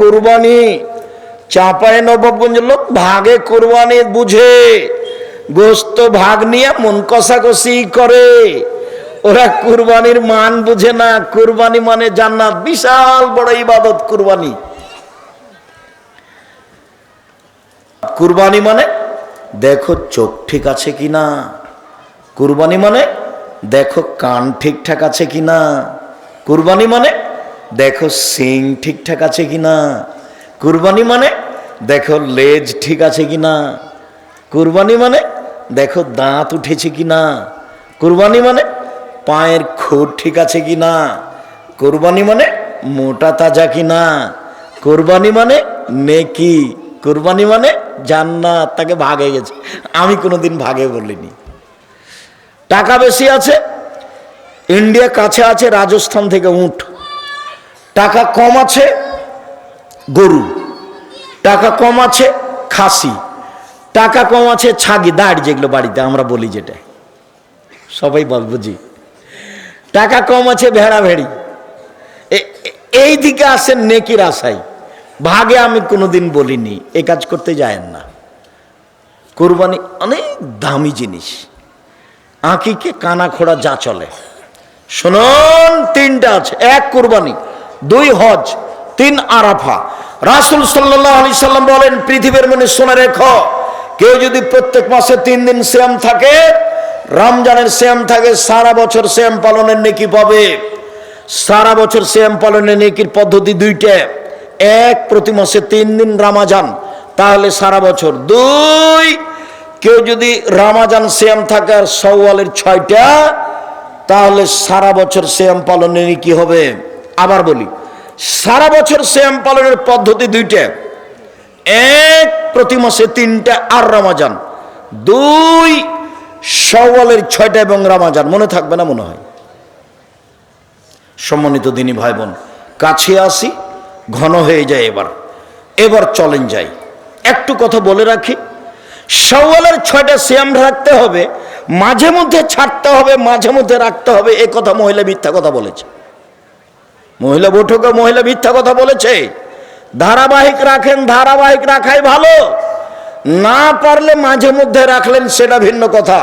কুরবানি। চাঁপাইনবাবগঞ্জের লোক ভাগে কুরবানি বুঝে, গোস্ত ভাগ নিয়ে মন কষাকষি করে। ওরা কুরবানির মান বুঝে না। কুরবানি মানে জান্নাত, বিশাল বড় ইবাদত কুরবানি। কুরবানি মানে দেখো চোখ ঠিক আছে কিনা, কুরবানি মানে দেখো কান ঠিকঠাক আছে কিনা, কুরবানি মানে দেখো সিং ঠিকঠাক আছে কিনা, কুরবানি মানে দেখো লেজ ঠিক আছে কিনা, কুরবানি মানে দেখো দাঁত উঠেছে কিনা, কুরবানি মানে পায়ের খুঁট ঠিক আছে কিনা, কুরবানি মানে মোটা তাজা কিনা, কুরবানি মানে নেকি, কুরবানি মানে জান্নাত। তাকে ভাগে গেছে, আমি কোনোদিন ভাগে বলিনি। টাকা বেশি আছে, ইন্ডিয়া কাছে আছে, রাজস্থান থেকে উট। টাকা কম আছে, গরু। টাকা কম আছে, খাসি। টাকা কম আছে, ছাগি, দাঁড়, যেগুলো বাড়িতে আমরা বলি, যেটা সবাই বুঝি। টাকা কম আছে, ভেড়া ভেড়ি। এই দিকে আসেন নেকির আশায়। ভাগে আমি কোনোদিন বলিনি, এ কাজ করতে যায়েন না। কুরবানি অনেক দামি জিনিস। আঁকিকে কানা খোড়া যা চলে। শুনুন, তিনটা আছে। এক কুরবানি, দুই হজ, তিন আরাফা। রাসূল সাল্লাল্লাহু আলাইহি সাল্লাম বলেন, পৃথিবীর মনে শুনে রেখো, কেউ যদি প্রত্যেক মাসে 3 দিন সিয়াম থাকে, রমজানের সিয়াম থাকে, সারা বছর সিয়াম পালনের নেকি পাবে। সারা বছর সিয়াম পালনের নেকির পদ্ধতি দুইটা। এক, প্রতি মাসে 3 দিন রমজান, তাহলে সারা বছর। দুই, কেউ যদি রমজান সিয়াম থাকে আর শাওয়ালের 6টা, তাহলে সারা বছর সিয়াম পালনের নেকি হবে। আবার বলি, সারা বছর সিয়াম পালনের পদ্ধতি দুইটা। এক, প্রতি মাসে 3টা আর রমজান। দুই, শাওয়ালের 6টা এবং রমজান। মনে থাকবে না মনে হয়। সম্মানিত দিনী ভাই বোন, কাছে আসি, ঘন হয়ে যায়। এবার চলেন যাই। একটু কথা বলে রাখি, শাওয়ালের 6টা সিয়াম রাখতে হবে, মাঝে মধ্যে ছাড়তে হবে, মাঝে মধ্যে রাখতে হবে। এ কথা মহিলা মিথ্যা কথা বলেছে। মহিলা বৈঠকে মহিলা মিথ্যা কথা বলেছে। ধারাবাহিক রাখেন, ধারাবাহিক রাখাই ভালো। না পারলে মাঝে মধ্যে রাখলেন, সেটা ভিন্ন কথা।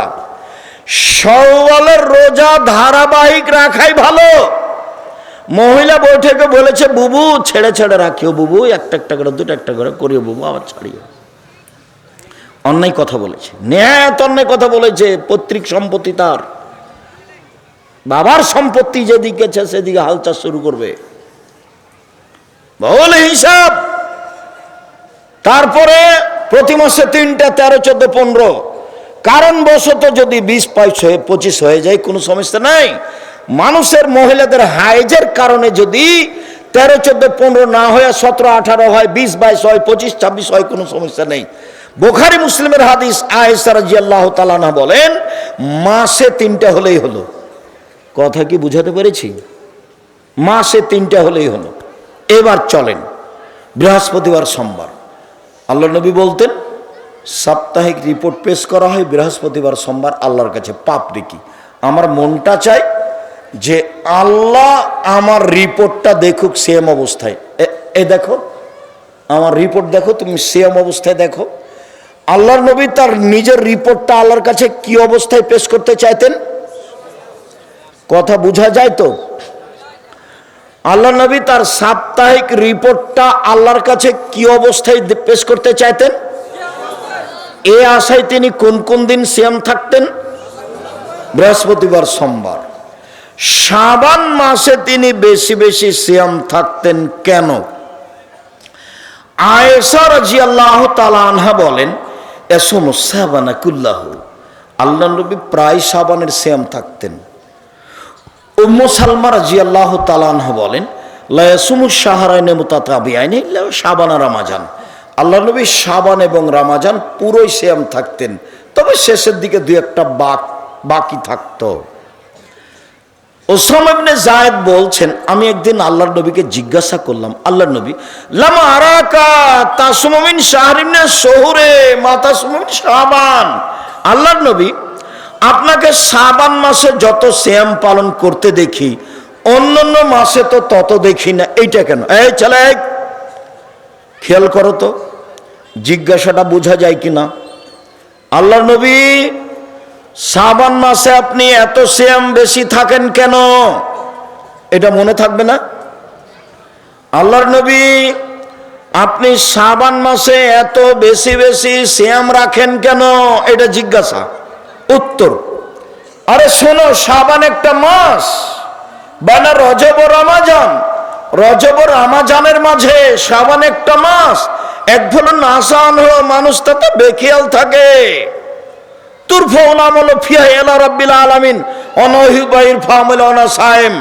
শাওয়ালের রোজা ধারাবাহিক রাখাই ভালো। মহিলা বৈঠকে বলেছে, বুবু ছেড়ে ছেড়ে রাখিও, বুবু একটা একটা করে, দুটো একটা করে করিও, বুবু আবার ছাড়িও। অন্যায় কথা বলেছে, নেহাত অন্যায় কথা বলেছে। পৈতৃক সম্পত্তি তার, বাবার সম্পত্তি যেদিকে আছে সেদিকে হাল চাষ শুরু করবে, বহুল হিসাব। তারপরে প্রতি মাসে 3টা, 13, 14, 15। কারণ বশত যদি 20, 25 হয়ে যায়, কোনো সমস্যা নাই। মানুষের মহিলাদের হাইজের কারণে যদি 13, 14, 15 না হয়, 17, 18 হয়, 20, 22 হয়, 25, 26 হয়, কোনো সমস্যা নেই। বুখারী মুসলিমের হাদিস, আয়েশা রাদিয়াল্লাহু তাআলা আনহা বলেন, মাসে 3টা হলেই হলো। কথা কি বুঝাতে পেরেছি? মাসে 3টা হলেই হলো। এবার চলেন, বৃহস্পতিবার, সোমবার। আল্লাহ নবী বলতেন, সাপ্তাহিক রিপোর্ট পেশ করা হয় বৃহস্পতিবার, সোমবার আল্লাহর কাছে পাপ রেখি। আমার মনটা চায় যে আল্লাহ আমার রিপোর্টটা দেখুক সেম অবস্থায়। এ দেখো আমার রিপোর্ট, দেখো তুমি সেম অবস্থায় দেখো। আল্লাহর নবী তার নিজের রিপোর্টটা আল্লাহর কাছে কি অবস্থায় পেশ করতে চাইতেন? কথা বোঝা যায় তো? আল্লাহ নবী তার সাপ্তাহিক রিপোর্টটা আল্লাহর কাছে কি অবস্থায় পেশ করতে চাইতেন? এ আশায় তিনি কোন কোন দিন সিয়াম থাকতেন? বৃহস্পতিবার, সোমবার। শাবান মাসে তিনি বেশি বেশি সিয়াম থাকতেন কেন? আয়েশা রাদিয়াল্লাহু তাআলা আনহা বলেন, ইয়াসুমু শাবানা কুল্লাহু, আল্লাহ নবী প্রায় শাবানের সিয়াম থাকতেন। উম্মু সালমা রাদিয়াল্লাহু তাআলা আনহা বলেন, লা ইয়াসুমু শাহরাইনি মুতাতাবিআইনি ইল্লা শাবান আর রমাজান, আল্লাহ নবী শাবান এবং রমাজান পুরোই সিয়াম থাকতেন, তবে শেষের দিকে 2-1টা বাকি থাকতো। ওসামা ইবনে যায়েদ বলছেন, আমি একদিন আল্লাহর নবীকে জিজ্ঞাসা করলাম, আল্লাহর নবী, লামা আরাকা তাসুমু মিন শাহরিন শুহুরে মা তাসুমু মিন শাবান, আল্লাহর নবী আপনাকে শাবান মাসে যত সিয়াম পালন করতে দেখি, অন্যান্য মাসে তো তত দেখি না, এইটা কেন? এই ছেলে, খেয়াল করো তো, জিজ্ঞাসাটা বোঝা যায় কিনা। আল্লাহর নবী, শাবান মাসে আপনি এত সিয়াম বেশি থাকেন কেন? এটা মনে থাকবে না? আল্লাহর নবী, আপনি শাবান মাসে এত বেশি বেশি সিয়াম রাখেন কেন? এটা জিজ্ঞাসা। উত্তর, আরে শোনো, শাবান একটা মাস, বানা রজব ও রমাজান। রজব ও রমাজানের মাঝে শাবান একটা মাস। এক হলো নাসান হলো মানুষ তাতে বেখিয়াল থাকে। তুরফাউন আমল ফিহা ইলা রাব্বিল আলামিন অনহিবাইর ফামিল অনা সায়েম।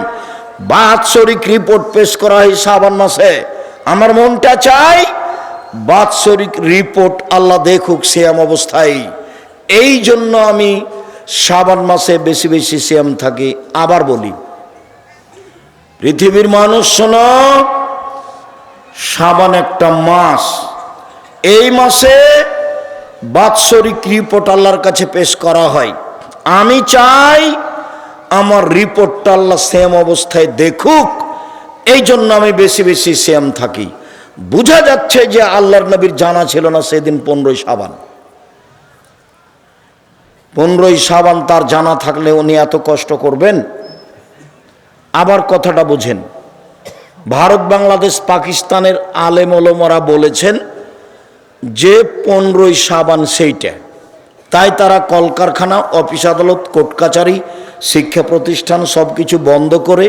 বাৎসরিক রিপোর্ট পেশ করা হয় শাবান মাসে। আমার মনটা চাই বাৎসরিক রিপোর্ট আল্লাহ দেখুক সিয়াম অবস্থায়। এই জন্য আমি শাবান মাসে বেশি বেশি সিয়াম থাকি। আবার বলি, পৃথিবীর মানুষ শোনো, শাবান একটা মাস, এই মাসে বাৎসরিক রিপোর্ট আল্লাহর কাছে পেশ করা হয়। আমি চাই আমার রিপোর্টটা আল্লাহ সিয়াম অবস্থায় দেখুক, এই জন্য আমি বেশি বেশি সিয়াম থাকি। বোঝা যাচ্ছে যে আল্লাহর নবীর জানা ছিল না সেদিন 15ই শাবান। 15ই শাবান তার জানা থাকলে উনি এত কষ্ট করবেন? আবার কথাটা বুঝেন, ভারত বাংলাদেশ পাকিস্তানের আলেম ওলামারা বলেছেন যে 15ই শাবান সেইটা, তাই তারা কলকারখানা, অফিস আদালত, কোর্ট কাচারি, শিক্ষা প্রতিষ্ঠান সব কিছু বন্ধ করে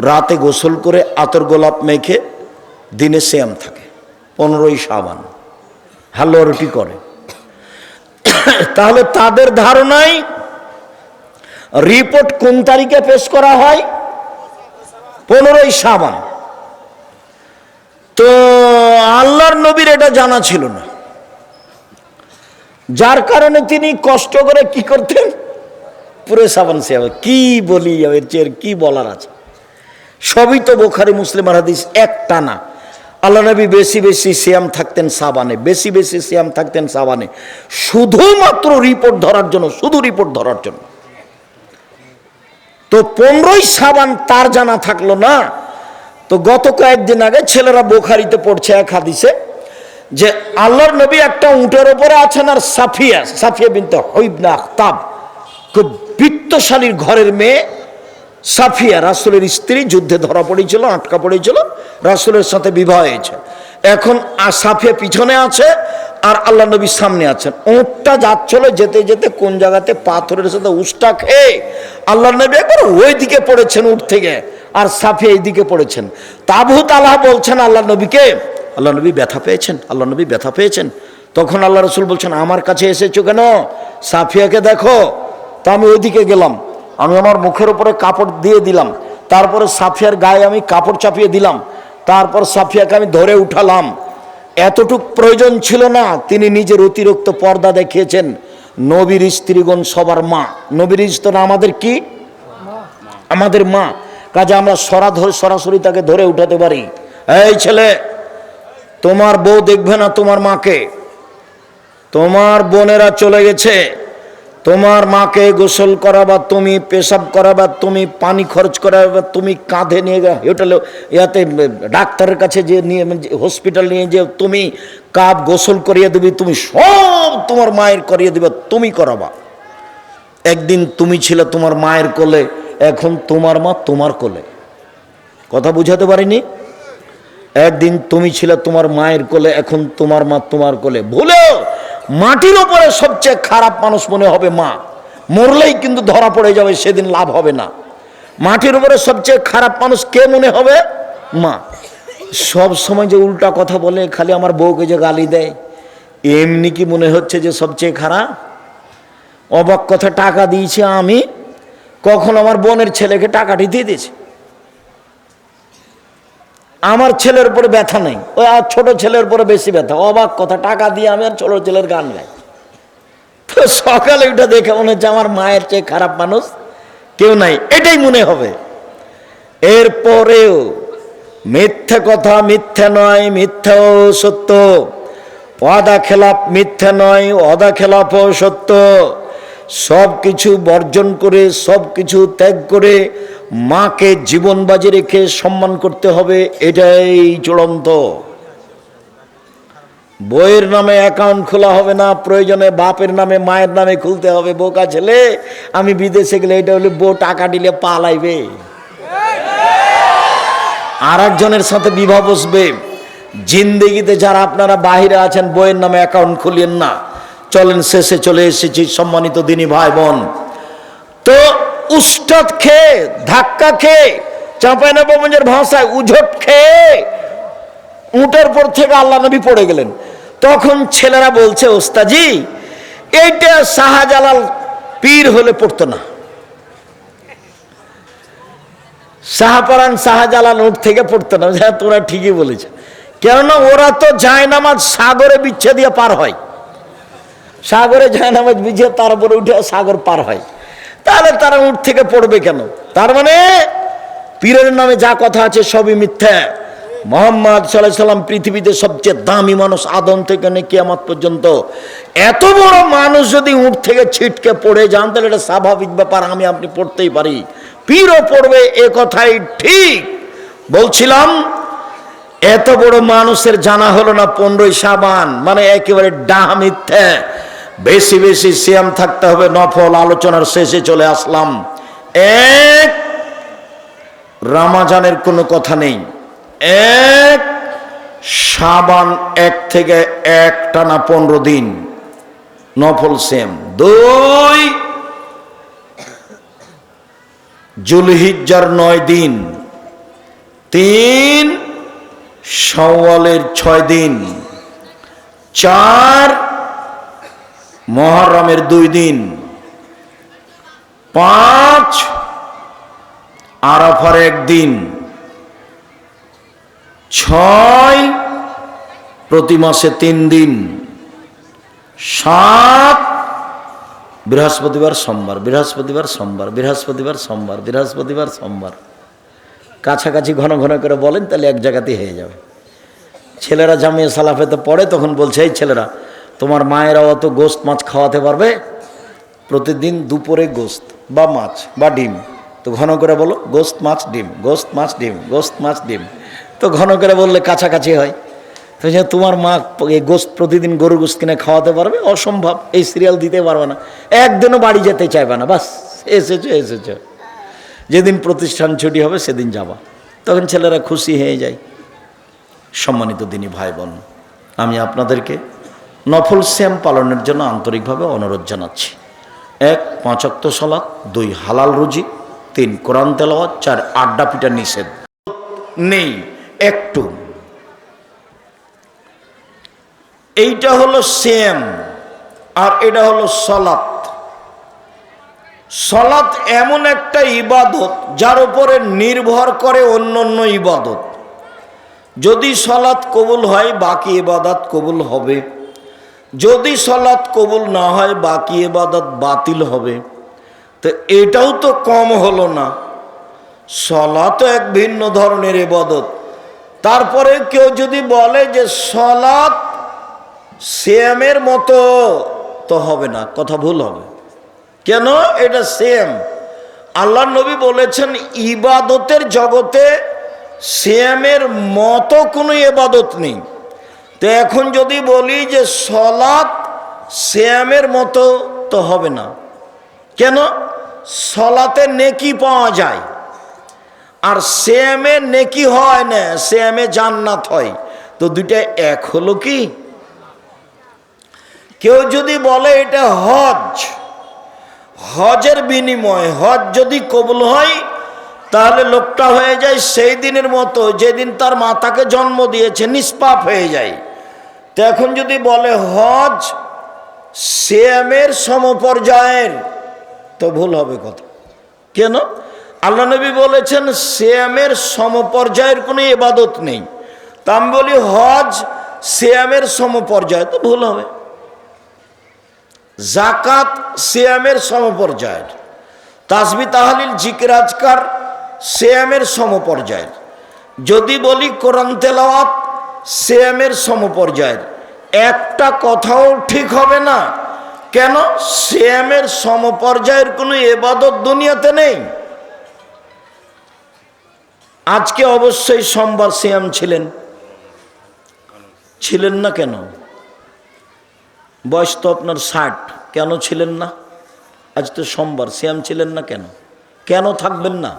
রাতে গোসল করে আতর গোলাপ মেখে দিনে সিয়াম থাকে 15ই শাবান, হালুয়া রুটি করে। তাহলে তাদের ধারণায় রিপোর্ট কোন তারিখে পেশ করা হয়? 15ই শাবান। তো আল্লাহর নবীর এটা জানা ছিল না, যার কারণে তিনি কষ্ট করে কি করতেন? পুরো শাবান সিয়াম। কি বলি, এর চেয়ে কি বলার আছে? সবই তো বুখারী মুসলিমের হাদিস, একটা না। আল্লাহ নবী বেশি বেশি সিয়াম থাকতেন শাবানে, বেশি বেশি সিয়াম থাকতেন শাবানে, শুধুমাত্র রিপোর্ট ধরার জন্য, শুধু রিপোর্ট ধরার জন্য। তো 15ই শাবান তার জানা থাকলো না। তো গত কয়েকদিন আগে ছেলেরা বুখারীতে পড়ছে এক হাদিসে যে আল্লাহর নবী একটা উটের উপরে আছেন, আর সাফিয়া বিনতে হুয়াই ইবনে আখতাব, খুব বিত্তশালীর ঘরের মেয়ে সাফিয়া, রাসূলের স্ত্রী, যুদ্ধে ধরা পড়েছিল, আটকা পড়েছিল, রাসূলের সাথে বিবাহ হয়েছে। এখন সাফিয়া পিছনে আছে আর আল্লাহ নবী সামনে আছেন। উটটা যাচ্ছিল, যেতে যেতে কোন জায়গাতে পাথরের সাথে উষ্টা খেয়ে আল্লাহ নবী একবার ওই দিকে পড়েছেন উট থেকে, আর সাফিয়া এই দিকে পড়েছেন। আবু তালহা বলছেন আল্লাহ নবীকে, আল্লাহ নবী ব্যথা পেয়েছেন, আল্লাহ নবী ব্যথা পেয়েছেন। তখন আল্লাহ রসুল বলছেন, আমার কাছে এসেছো কেন? সাফিয়াকে দেখো। তা আমি ওইদিকে গেলাম, আমি আমার মুখের উপরে কাপড় দিয়ে দিলাম, তারপরে সাফিয়ার গায়ে আমি কাপড় চাপিয়ে দিলাম, তারপর সাফিয়াকে আমি ধরে উঠালাম। এতটুক প্রয়োজন ছিল না, তিনি নিজের অতিরিক্ত পর্দা দেখিয়েছেন। নবীর স্ত্রীগণ সবার মা, নবীর স্ত্রী আমাদের কি? আমাদের মা। কাজে আমরা সরাসরি তাকে ধরে উঠাতে পারি। এই ছেলে, তোমার বউ দেখবে না তোমার মাকে, তোমার বোনেরা চলে গেছে, তোমার মাকে গোসল করাবা তুমি, পেশাব করাবা তুমি, পানি খরচ করাবা তুমি, কাঁধে নিয়ে হোটেলে ইয়াতে ডাক্তারের কাছে যে নিয়ে হসপিটাল নিয়ে যে তুমি, কাপ গোসল করিয়ে দিবি তুমি, সব তোমার মায়ের করিয়ে দিবে, তুমি করাবা। একদিন তুমি ছিলে তোমার মায়ের কোলে, এখন তোমার মা তোমার কোলে। কথা বুঝাতে পারিনি? একদিন তুমি ছিলে তোমার মায়ের কোলে, এখন তোমার মা তোমার কোলে। ভুলেও মাটির ওপরে সবচেয়ে খারাপ মানুষ মনে হবে মা, মরলেই কিন্তু ধরা পড়ে যাবে, সেদিন লাভ হবে না। মাটির উপরে সবচেয়ে খারাপ মানুষ কে মনে হবে? মা। সব সময় যে উল্টা কথা বলে, খালি আমার বউকে যে গালি দেয়, এমনি কি মনে হচ্ছে যে সবচেয়ে খারাপ? অবাক কথা, টাকা দিয়েছি আমি, কখন আমার বোনের ছেলেকে টাকাটি দিয়ে দিয়েছে। আমার ছেলের উপরে ব্যথা নেই, ওই আর ছোট ছেলের উপরে বেশি ব্যথা। অবাক কথা, টাকা দিয়ে আমি আর ছোট ছেলের গান গাই। তো সকালে ওটা দেখে মনে হচ্ছে আমার মায়ের চেয়ে খারাপ মানুষ কেউ নাই, এটাই মনে হবে। এরপরেও মিথ্যা কথা মিথ্যা নয়, মিথ্যাও সত্য। ওয়াদা খেলাপ মিথ্যা নয়, ওয়াদা খেলাপও সত্য। সব কিছু বর্জন করে, সব কিছু ত্যাগ করে মাকে জীবন বাজি রেখে সম্মান করতে হবে, এটাই চূড়ান্ত। বইয়ের নামে অ্যাকাউন্ট খোলা হবে না, প্রয়োজনে বাপের নামে মায়ের নামে খুলতে হবে। বোকা ছেলে, আমি বিদেশে গেলে এটা হলে বউ টাকা দিলে পালাইবে, আর একজনের সাথে বিবাহ বসবে। জিন্দেগিতে যারা আপনারা বাহিরে আছেন বইয়ের নামে অ্যাকাউন্ট খুলিয়েন না। চলেন, শেষে চলে এসেছি সম্মানিত দিনী ভাই বোন। তো উস্তাদ খেয়ে, ধাক্কা খেয়ে, চাঁপাইনবাবগঞ্জের ভাষায় উঝট খেয়ে উটের পর থেকে আল্লাহ নবী পড়ে গেলেন। তখন ছেলেরা বলছে, ওস্তাজি এইটা শাহজালাল পীর হলে পড়তো না। শাহপরান শাহজালাল উঠ থেকে পড়তো না। হ্যাঁ, তোরা ঠিকই বলেছে, কেননা ওরা তো জায়নামাজ সাগরে বিচ্ছে দিয়ে পার হয়, সাগরে জায়নামাজ বিছিয়ে তারপরে উঠে সাগর পার হয়, তাহলে তারা উঠ থেকে পড়বে কেন? তার মানে পীরের নামে যা কথা আছে সবই মিথ্যা। মুহাম্মদ সাল্লাল্লাহু আলাইহি সাল্লাম পৃথিবীতে সবচেয়ে দামি মানুষ, আদম থেকে নিয়ে কিয়ামত পর্যন্ত। এত বড় মানুষ যদি উঠ থেকে ছিটকে পড়ে যান তাহলে এটা স্বাভাবিক ব্যাপার, আমি আপনি পড়তেই পারি, পীরও পড়বে, এ কথাই ঠিক। বলছিলাম এত বড় মানুষের জানা হলো না 15ই শাবান, মানে একেবারে ডাহা মিথ্যা। বেশি বেশি সিয়াম থাকতে হবে, নফল। আলোচনার শেষে চলে আসলাম। এক, রমজানের কোনো কথা নেই। এক, শাবান 1 থেকে 1 টানা 15 দিন নফল সিয়াম। 2, জুলহিজ্জার 9 দিন। 3, শাওয়ালের 6 দিন। 4, মুহররমের 2 দিন। 5, আরাফার 1 দিন। 6, প্রতি মাসে 3 দিন। 7, বৃহস্পতিবার সোমবার, বৃহস্পতিবার সোমবার, বৃহস্পতিবার সোমবার, বৃহস্পতিবার সোমবার। কাছাকাছি ঘন ঘন করে বলেন, তাহলে এক জায়গাতেই হয়ে যাবে। ছেলেরা জামিয়া সালাফেতে পড়ে, তখন বলছে, এই ছেলেরা, তোমার মায়েরা অত গোস্ত মাছ খাওয়াতে পারবে? প্রতিদিন দুপুরে গোস্ত বা মাছ বা ডিম। তো ঘন করে বলো, গোস্ত মাছ ডিম, গোস্ত মাছ ডিম, গোস্ত মাছ ডিম। তো ঘন করে বললে কাছাকাছি হয়। তো তোমার মা এই গোস্ত প্রতিদিন গরুর গোস্ত কিনে খাওয়াতে পারবে? অসম্ভব, এই সিরিয়াল দিতে পারবে না, একদিনও বাড়ি যেতে চাইবে না। বাস, এসেছো, যেদিন প্রতিষ্ঠান ছুটি হবে সেদিন যাবা। তখন ছেলেরা খুশি হয়ে যায়। সম্মানিত দিনী ভাই বোন, আমি আপনাদেরকে নফল সিয়াম পালনের জন্য আন্তরিকভাবে অনুরোধ জানাচ্ছি। 1, 5 ওয়াক্ত সালাত। 2, হালাল রুজি। 3, কোরআন তেলাওয়াত। 4, আড্ডা পিটা নিষেধ নেই একটু। এইটা হলো সিয়াম, আর এটা হলো সালাত। সালাত এমন একটা ইবাদত যার উপরে নির্ভর করে অন্যান্য ইবাদত। যদি সালাত কবুল হয় বাকি ইবাদত কবুল হবে, যদি সালাত কবুল না হয় বাকি ইবাদত বাতিল হবে। তো এটাও তো কম হলো না, সালাতও এক ভিন্ন ধরনের ইবাদত। তারপরে কেউ যদি বলে যে সালাত সিয়ামের মতো, তো হবে না, কথা ভুল হবে। কেন? এটা সিয়াম। আল্লাহ নবী বলেছেন ইবাদতের জগতে সিয়ামের মতো কোনো ইবাদত নেই। তো এখন যদি বলি যে সালাত সিয়ামের মতো, তো হবে না। কেন? সালাতে নেকি পাওয়া যায়, আর সিয়ামে নেকি হয় না, সিয়ামে জান্নাত হয়। তো দুইটা এক হলো কি? কেউ যদি বলে এটা হজ, হজের বিনিময়, হজ যদি কবুল হয় তাহলে লোকটা হয়ে যায় সেই দিনের মতো যেদিন তার মাতাকে জন্ম দিয়েছে, নিষ্পাপ হয়ে যায়। তো এখন যদি বলে হজ সিয়ামের সমপর্যায়ের, তো ভুল হবে কথা। কেন? আল্লাহ নবী বলেছেন সিয়ামের সমপর্যায়ের কোনো ইবাদত নেই। তা আমি বলি হজ সিয়ামের সমপর্যায়, তো ভুল হবে। জাকাত সিয়ামের সমপর্যায়ের, তাসবিহ তাহলিল জিকির আজকার সিয়ামের সমপর্যায়ের। যদি বলি কোরআন তেলাওয়াত সিয়ামের সমপর্যায়ের, একটা কথাও ঠিক হবে না। কেন? সিয়ামের সমপর্যায়ের কোনো ইবাদত দুনিয়াতে নেই। আজকে অবশ্যই সোমবার সিয়াম ছিলেন না কেন? বয়স তো আপনার 60, কেন ছিলেন না? আজ তো সোমবার, সিয়াম ছিলেন না কেন? কেন থাকবেন না?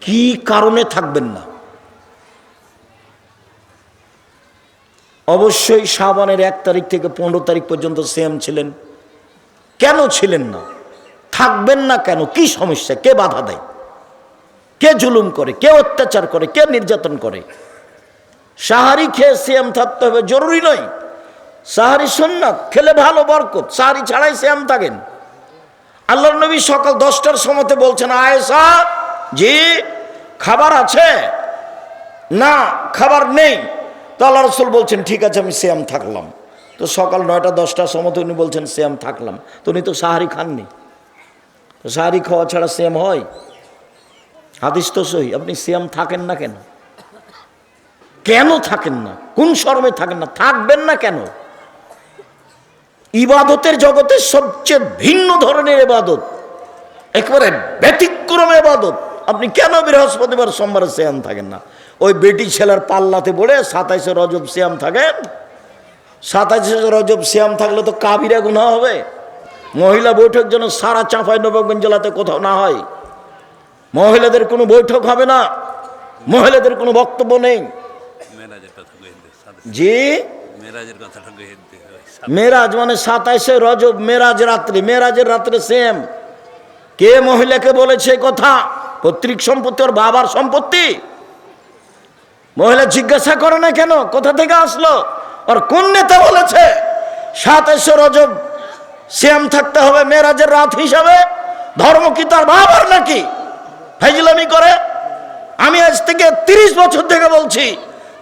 কি কারণে থাকবেন না? অবশ্যই শাবানের 1 তারিখ থেকে 15 তারিখ পর্যন্ত সিয়াম ছিলেন, কেন ছিলেন না? থাকবেন না কেন? কি সমস্যা? কে বাধা দেয়? কে জুলুম করে? কে অত্যাচার করে? কে নির্যাতন করে? সাহারি খেয়ে সিয়াম থাকতে হবে জরুরি নয়। সাহারি সুন্নাত, খেলে ভালো, বরকত। সাহারি ছাড়াই সিয়াম থাকেন। আল্লাহর নবী সকাল 10টার সময়তে বলছেন, আয়েশা জি খাবার আছে? না, খাবার নেই। তো আল্লাহ রসুল বলছেন ঠিক আছে আমি সিয়াম থাকলাম। তো সকাল 9টা 10টার সময়তে উনি বলছেন সিয়াম থাকলাম। তো উনি তো সাহারি খাননি। তো সাহারি খাওয়া ছাড়া সিয়াম হয়? হাদিস তো সহি। আপনি সিয়াম থাকেন না কেন? কেন থাকেন না? কোন শরমে থাকেন না? থাকবেন না কেন? ইবাদতের জগতে সবচেয়ে ভিন্ন ধরনের ইবাদত, একেবারে ব্যতিক্রম ইবাদত। আপনি কেন বৃহস্পতিবার সোমবার সিয়াম থাকেন না? ওই বেটি ছেলের পাল্লাতে পড়ে 27শে রজব সিয়াম থাকেন। 27শে রজব সিয়াম থাকলে তো কাবিরা গুনাহ হবে। মহিলা বৈঠক যেন সারা চাঁপাইনবাবগঞ্জ জেলাতে কোথাও না হয়। মহিলাদের কোনো বৈঠক হবে না, মহিলাদের কোনো বক্তব্য নেই। জি, মেরাজ মানে 27শে রজব, মেরাজ রাত্রি, মেরাজের রাত্রে সেম। কে মহিলাকে বলেছে কথা? পৈতৃক সম্পত্তি ওর বাবার সম্পত্তি। মহিলা জিজ্ঞাসা করে না কেন কোথা থেকে আসলো? আর কোন নেতা বলেছে 27শে রজব সিয়াম থাকতে হবে মেরাজের রাত হিসাবে? ধর্ম কি তার বাবার নাকি? ফাইজলামি করে। আমি আজ থেকে 30 বছর থেকে বলছি,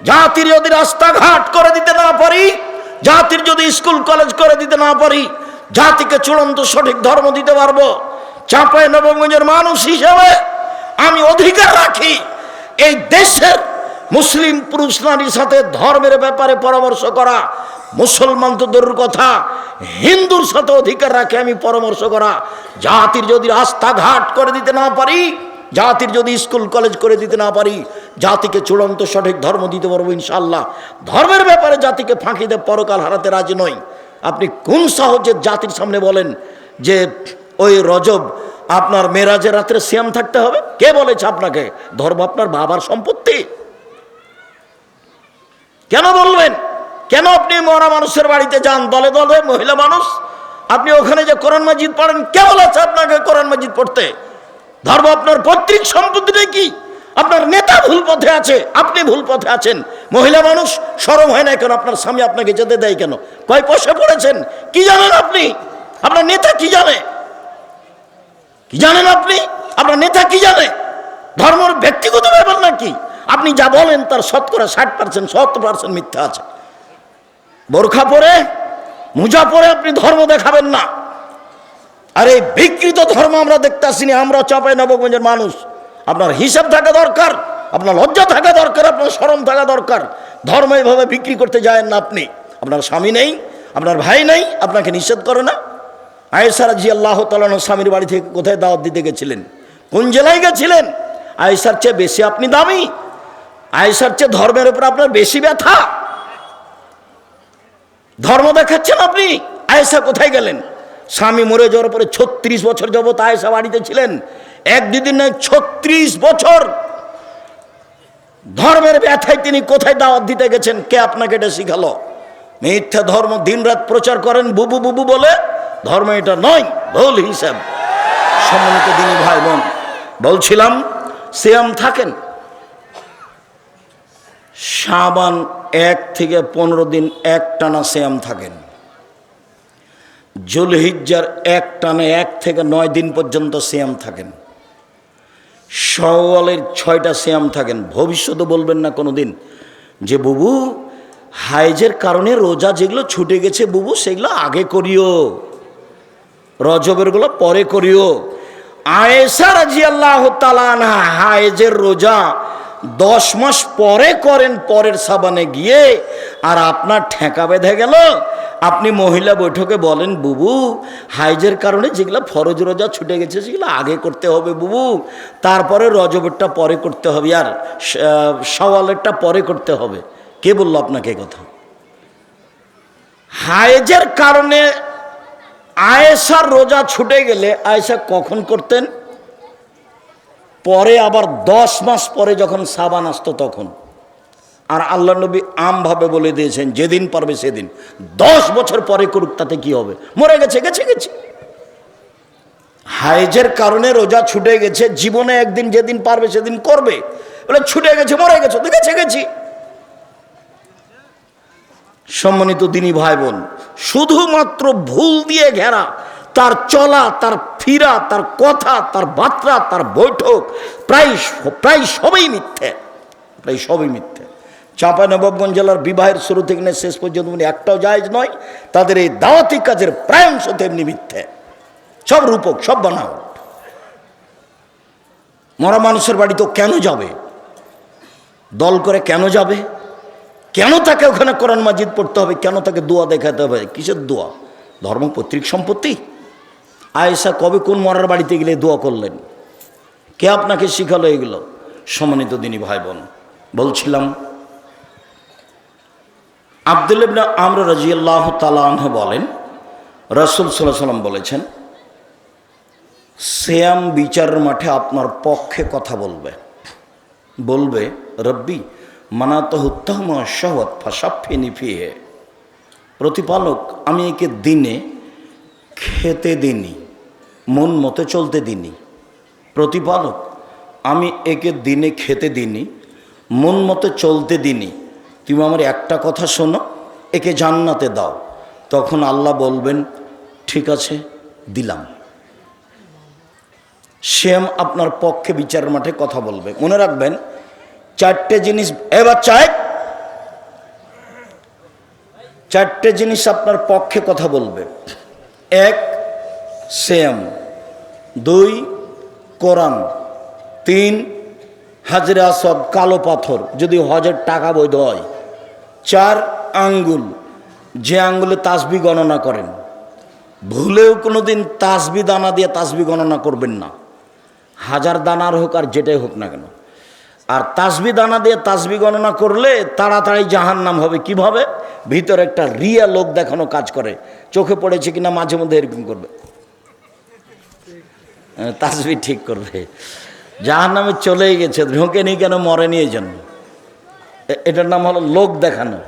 জাতির যদি রাস্তাঘাট করে দিতে না পারি, জাতির যদি স্কুল কলেজ করে দিতে না পারি, জাতিকে চূড়ান্ত সঠিক ধর্ম দিতে পারবো, চাঁপাইনবাবগঞ্জের মানুষ হিসেবে আমি অধিকার রাখি এই দেশের মুসলিম পুরুষ নারীর সাথে ধর্মের ব্যাপারে পরামর্শ করা। মুসলমান তো দূরের কথা, হিন্দুর সাথে অধিকার রাখে আমি পরামর্শ করা। জাতির যদি রাস্তাঘাট করে দিতে না পারি, জাতির যদি স্কুল কলেজ করে দিতে না পারি, জাতিকে চূড়ান্ত সঠিক ধর্ম দিতে পারবো ইনশাআল্লাহ। ধর্মের ব্যাপারে জাতিকে ফাঁকি দিয়ে পরকাল হারাতে রাজি নই। আপনি কোন সাহসে জাতির সামনে বলেন যে ওই রজব আপনার মেরাজের রাত্রে সিয়াম থাকতে হবে? কে বলেছে আপনাকে? ধর্ম আপনার বাবার সম্পত্তি। কেন বলবেন? কেন আপনি মরা মানুষের বাড়িতে যান দলে দলে, মহিলা মানুষ, আপনি ওখানে যে কোরআন মাজিদ পড়েন, কে বলেছে আপনাকে কোরআন মাজিদ পড়তে? ধর্ম আপনার পৈতৃক সম্পত্তি নাকি? আপনার নেতা ভুল পথে আছে, আপনি ভুল পথে আছেন। মহিলা মানুষ, শরম হয় না কেন? আপনার স্বামী আপনাকে যেতে দেয় কেন? কয় পয়সা পড়েছেন? কি জানেন আপনি? আপনার নেতা কি জানে? কি জানেন আপনি? আপনার নেতা কি জানে? ধর্মের ব্যক্তিগত ব্যাপার নাকি? আপনি যা বলেন তার শতকরা 60%, 70% মিথ্যা আছে। বোরখা পরে, মুজা পরে আপনি ধর্ম দেখাবেন না। আর এই বিকৃত ধর্ম আমরা দেখতে আসিনি। আমরা চাঁপাইনবাবগঞ্জের মানুষ। আপনার হিসাব থাকা দরকার, আপনার লজ্জা থাকা দরকার, আপনার শরম থাকা দরকার। ধর্ম এইভাবে বিক্রি করতে যায় না আপনি। আপনার স্বামী নেই, আপনার ভাই নেই, আপনাকে নিষেধ করে না। আয়েশা রাদিয়াল্লাহু তাআলা স্বামীর বাড়ি থেকে কোথায় দাওয়াত দিতে গেছিলেন? কোন জেলায় গেছিলেন? আয়েশার চেয়ে বেশি আপনি দামি। আয়েশার চেয়ে ধর্মের উপর আপনার বেশি ব্যথা। ধর্ম দেখাচ্ছেন আপনি। আয়েশা কোথায় গেলেন? স্বামী মরে যাওয়ার পরে 36 বছর যাবত আয়েশা বাড়িতে ছিলেন। 1-2 দিন নয়, 36 বছর ধর্মের ব্যথায় তিনি কোথায় দাওয়াত দিতে গেছেন? কে আপনাকে এটা শিখালো? মিথ্যা ধর্ম দিনরাত প্রচার করেন বুবু বুবু বলে। ধর্ম এটা নয়, ভুল হিসাব। সম্মানিত দিনী ভাই বোন, বলছিলাম সিয়াম থাকেন। শাবান 1 থেকে 15 দিন একটানা সিয়াম থাকেন। জুলহিজ্জার একটানা 1 থেকে 9 দিন পর্যন্ত সিয়াম থাকেন। শাওয়ালের 6টা সিয়াম থাকেন। ভবিষ্যতে বলবেন না কোনো দিন যে বুবু হাইজের কারণে রোজা যেগুলো ছুটে গেছে বুবু সেগুলো আগে করিও, রজবেরগুলো পরে করিও। আয়েশা রাদিয়াল্লাহু তাআলা আনহা হাইজের রোজা 10 মাস পরে করেন, পরের সাবানে গিয়ে। আর আপনার ঠেকা বেঁধে গেল। আপনি মহিলা বৈঠকে বলেন বুবু হাইজের কারণে যেগুলো ফরজ রোজা ছুটে গেছে সেগুলো আগে করতে হবে বুবু, তারপরে রজবেরটা পরে করতে হবে, আর শাওয়ালেরটা পরে করতে হবে। কে বলল আপনাকে কথা? হায়েজের কারণে আয়েশার রোজা ছুটে গেলে আয়েশা কখন করতেন? পরে আবার 10 মাস পরে যখন সাবান আসতো তখন। আর আল্লাহ নবী আমভাবে বলে দিয়েছেন যেদিন পারবে সেদিন, 10 বছর পরে করুক তাতে কি হবে, মরে গেছে গেছে গেছে। হায়েজের কারণে রোজা ছুটে গেছে, জীবনে একদিন যেদিন পারবে সেদিন করবে, বলে ছুটে গেছে মরে গেছে তো গেছে গেছি। সম্মানিত দিনী ভাই বোন, শুধুমাত্র ভুল দিয়ে ঘেরা তার চলা, তার ফিরা, তার কথা, তার বার্তা, তার বৈঠক প্রায় সবই মিথ্যে, প্রায় সবই মিথ্যে। চাঁপাইনবাবগঞ্জ জেলার বিবাহের শুরু থেকে শেষ পর্যন্ত একটাও জায়েজ নয়। তাদের এই দাওয়াতি কাজের প্রায় অংশ তেমনি মিথ্যে, সব রূপক, সব বানাও। মরা মানুষের বাড়ি তো কেন যাবে, দল করে কেন যাবে, কেন তাকে ওখানে কোরআন মাজিদ পড়তে হবে, কেন তাকে দোয়া দেখাতে হবে, কিসের দোয়া? ধর্ম পৈতৃক সম্পত্তি? আয়েশা কবে কোন মরার বাড়িতে গেলে দোয়া করলেন? কে আপনাকে শিখালো এগুলো? সম্মানিত দিনী ভাই বোন, বলছিলাম আব্দুল্লাহ ইবনে আমর রাদিয়াল্লাহু তাআলা আনহু বলেন, রাসূল সাল্লাল্লাহু আলাইহি ওয়াসাল্লাম বলেছেন, সিয়াম বিচারের মাঠে আপনার পক্ষে কথা বলবে রব্বি মানাতাহুত্তাহমা শাহওয়াত ফাশাফিনি ফিহে। প্রতিপালক, আমি একে দিনে খেতে দিনি, মন মতো চলতে দিনি। প্রতিপালক, আমি একে দিনে খেতে দিনি, মন মতো চলতে দিনি, তুমি আমার একটা কথা শোনো, একে জান্নাতে দাও। তখন আল্লাহ বলবেন ঠিক আছে দিলাম। শ্যাম আপনার পক্ষে বিচারের মাঠে কথা বলবে। মনে রাখবেন 4টে জিনিস, এবার চারটে জিনিস আপনার পক্ষে কথা বলবে। 1 শ্যাম, 2 কোরআন, 3 হাজরে আসওয়াদ কালো পাথর যদি হজের টাকা বৈধ হয়, 4 আঙ্গুল, যে আঙ্গুলে তাসবিহ গণনা করেন, ভুলেও কোনোদিন তাসবিহ দানা দিয়ে তাসবিহ গণনা করবেন না, 1000 দানার হোক আর যেটাই হোক না কেন। আর তাসবিহ দানা দিয়ে তাসবিহ গণনা করলে তাড়াতাড়ি জাহান্নাম হবে। কিভাবে? ভিতরে একটা রিয়া লোক দেখানো কাজ করে, চোখে পড়েছে কিনা মাঝে মধ্যে এরকম করবে, তাসবিহ ঠিক করবে, জাহান্নামে চলেই গেছে, ঢোকেনি কেন, মরেনি এই জন্য। এটার নাম হলো লোক দেখানো।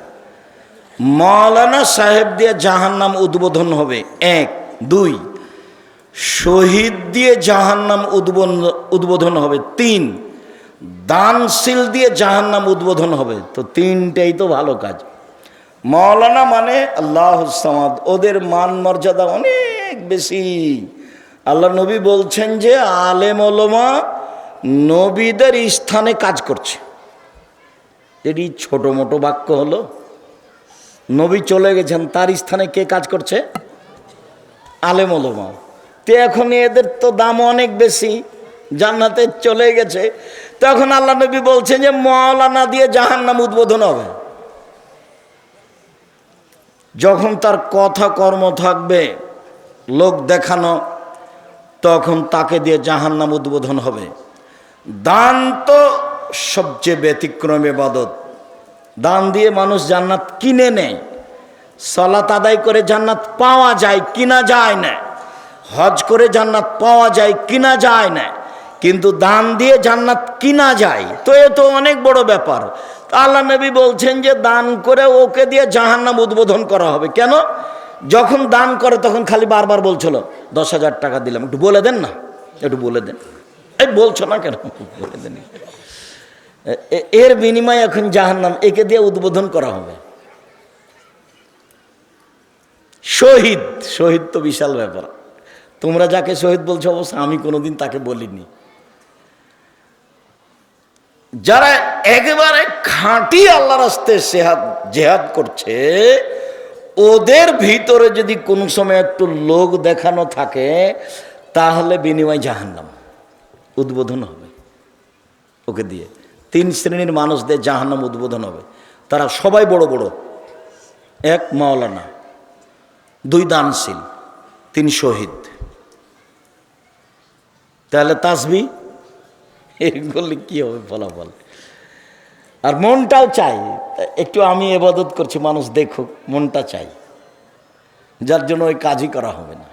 মাওলানা সাহেব দিয়ে জাহান্নাম উদ্বোধন হবে 1, 2 শহীদ দিয়ে জাহান্নাম উদ্বোধন হবে 3 দানশীল দিয়ে জাহান্নাম উদ্বোধন হবে। তো 3টাই তো ভালো কাজ। মাওলানা মানে আল্লাহুস সামাদ, ওদের মান মর্যাদা অনেক বেশি। আল্লাহ নবী বলছেন যে আলেম ওলামা নবীদের স্থানে কাজ করছে। এটি ছোট মোটো বাক্য হলো? নবী চলে গেছেন, তার স্থানে কে কাজ করছে? আলেম ওলামা। তো এখন এদের তো দাম অনেক বেশি, জান্নাতে চলে গেছে। তখন আল্লাহ নবী বলছেন যে মাওলানা দিয়ে জাহান্নাম উদ্বোধন হবে। যখন তার কথা কর্ম থাকবে লোক দেখানো, তখন তাকে দিয়ে জাহান্নাম উদ্বোধন হবে। দান তো সবচেয়ে ব্যতিক্রম ইবাদত। দান দিয়ে মানুষ জান্নাত কিনে নেয়। সালাত আদায় করে জান্নাত পাওয়া যায়, কিনা যায় না। হজ করে জান্নাত পাওয়া যায়, কিনা যায় না। কিন্তু দান দিয়ে জান্নাত কিনা যায়, তো এ তো অনেক বড় ব্যাপার। আল্লাহ নবী বলছেন যে দান করে ওকে দিয়ে জাহান্নাম উদ্বোধন করা হবে। কেন? যখন দান করে তখন খালি বারবার বলছিল 10,000 টাকা দিলাম, একটু বলে দেন না, একটু বলে দেন। এই বলছো না কেন, বলে দেন। এর বিনিময়ে এখন জাহান্নাম, একে দিয়ে উদ্বোধন করা হবে। শহীদ তো বিশাল ব্যাপার। তোমরা যাকে শহীদ বলছো অবশ্য আমি কোনোদিন তাকে বলিনি। যারা একেবারে খাঁটি আল্লাহর রাস্তায় জেহাদ করছে, ওদের ভিতরে যদি কোনো সময় একটু লোক দেখানো থাকে, তাহলে বিনিময় জাহান্নাম উদ্বোধন হবে ওকে দিয়ে। 3 শ্রেণীর মানুষদের জাহান্নাম উদ্বোধন হবে। তারা সবাই বড় বড়। 1 মাওলানা, 2 দানশীল, 3 শহীদ। তাহলে তাসবিহ এগুলি কি হবে ফলাফল? আর মনটাও চাই একটু, আমি ইবাদত করছি মানুষ দেখুক, মনটা চাই। যার জন্য ওই কাজই করা হবে না।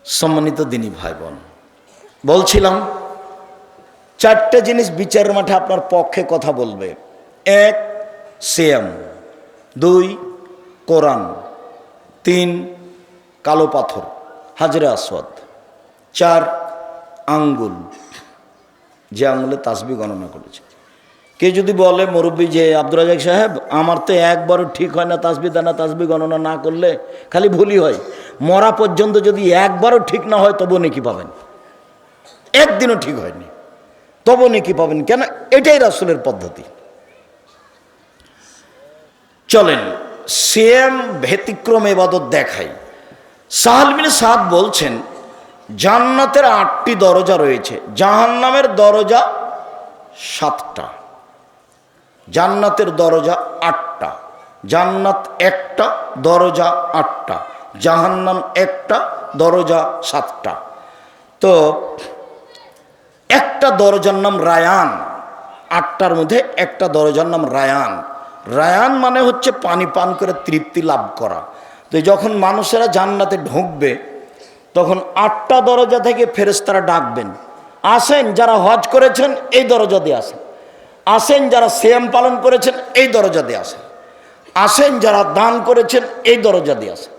সম্মানিত দিনী ভাই বোন, বলছিলাম চারটে জিনিস বিচারের মাঠে আপনার পক্ষে কথা বলবে। এক, সিয়াম। দুই, কোরআন। তিন, কালো পাথর হাজরে আসওয়াদ। চার, আঙ্গুল, যে আঙ্গুলে তাসবিহ গণনা করেছে। কে যদি বলে মুরব্বী যে আব্দুর রাজাক সাহেব আমার তো একবারও ঠিক হয় না তাসবিহ দানা, তাসবিহ গণনা না করলে খালি ভুলই হয়, মরা পর্যন্ত যদি একবারও ঠিক না হয় তবু নেকি পাবেন। একদিনও ঠিক হয়নি তবু নেকি পাবেন। কেন? এটাই রাসূলের পদ্ধতি। চলেন সিয়াম ব্যতিক্রম ইবাদত দেখাই। সাহাল বিন সাদ বলছেন জান্নাতের 8টি দরজা রয়েছে, জাহান্নামের দরজা 7টা। জান্নাতের দরজা 8টা, জান্নাত একটা, দরজা 8টা, জাহান্নাম একটা, দরজা 7টা। তো একটা দরজার নাম রায়ান, 8টার মধ্যে একটা দরজার নাম রায়ান। রায়ান মানে হচ্ছে পানি পান করে তৃপ্তি লাভ করা। তো যখন মানুষেরা জান্নাতে ঢুকবে তখন 8টা দরজা থেকে ফেরেশতারা ডাকবেন, আসেন যারা হজ করেছেন এই দরজা দিয়ে আসেন, আসেন যারা সিয়াম পালন করেছেন এই দরজা দিয়ে আসেন, আসেন যারা দান করেছেন এই দরজা দিয়ে আসেন,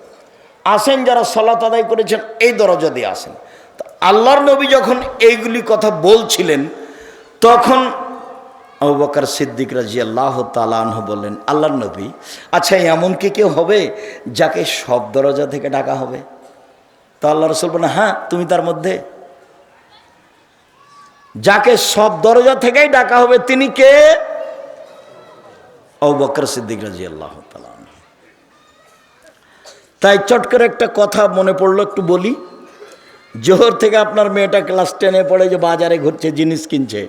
আসেন যারা সালাত আদায় করেছেন এই দরজা দিয়ে আসেন। আল্লাহর নবী যখন এইগুলি কথা বলছিলেন তখন আবু বকর সিদ্দিক রাদিয়াল্লাহু তাআলা আনহু বললেন, আল্লাহর নবী, আচ্ছা এমন কি কেউ হবে যাকে সব দরজা থেকে ডাকা হবে? তো আল্লাহ রাসূল বলেন, হ্যাঁ তুমি তার মধ্যে। যাকে সব দরজা থেকেই ডাকা হবে তিনি কে? আবু বকর সিদ্দিক রাদিয়াল্লাহু তাআলা আনহু। তাই চট করে একটা কথা মনে পড়লো, একটু বলি। জোহর থেকে আপনার মেয়েটা ক্লাস 10-এ পড়ে, যে বাজারে ঘুরছে, জিনিস কিনছে।